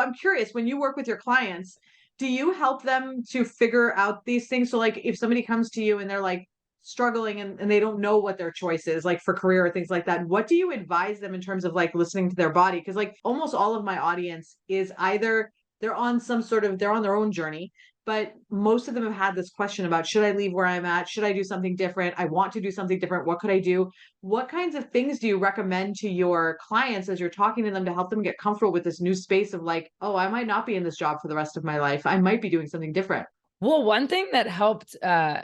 I'm curious, when you work with your clients, do you help them to figure out these things? So like if somebody comes to you and they're like struggling and they don't know what their choice is, like for career or things like that, what do you advise them in terms of like listening to their body? Because like almost all of my audience is either they're on their own journey, but most of them have had this question about, should I leave where I'm at? Should I do something different? I want to do something different. What could I do? What kinds of things do you recommend to your clients as you're talking to them to help them get comfortable with this new space of like, oh, I might not be in this job for the rest of my life. I might be doing something different. Well, one thing that helped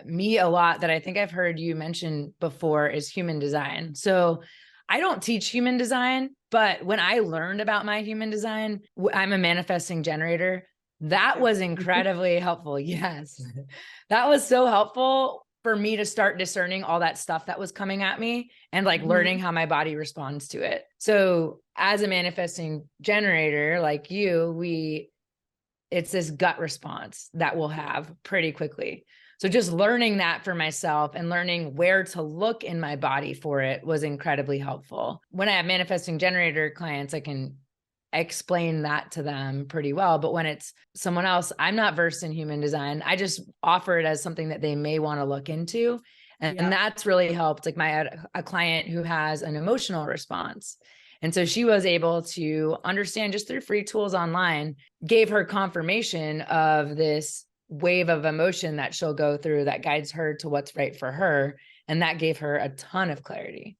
me a lot that I think I've heard you mention before is human design. So I don't teach human design, but when I learned about my human design, I'm a manifesting generator. That was incredibly helpful. Yes. That was so helpful for me to start discerning all that stuff that was coming at me and like learning how my body responds to it. So as a manifesting generator like you, it's this gut response that we'll have pretty quickly. So just learning that for myself and learning where to look in my body for it was incredibly helpful. When I have manifesting generator clients, I can explain that to them pretty well. But when it's someone else, I'm not versed in human design. I just offer it as something that they may want to look into. And that's really helped. Like a client who has an emotional response. And so she was able to understand just through free tools online, gave her confirmation of this wave of emotion that she'll go through that guides her to what's right for her. And that gave her a ton of clarity.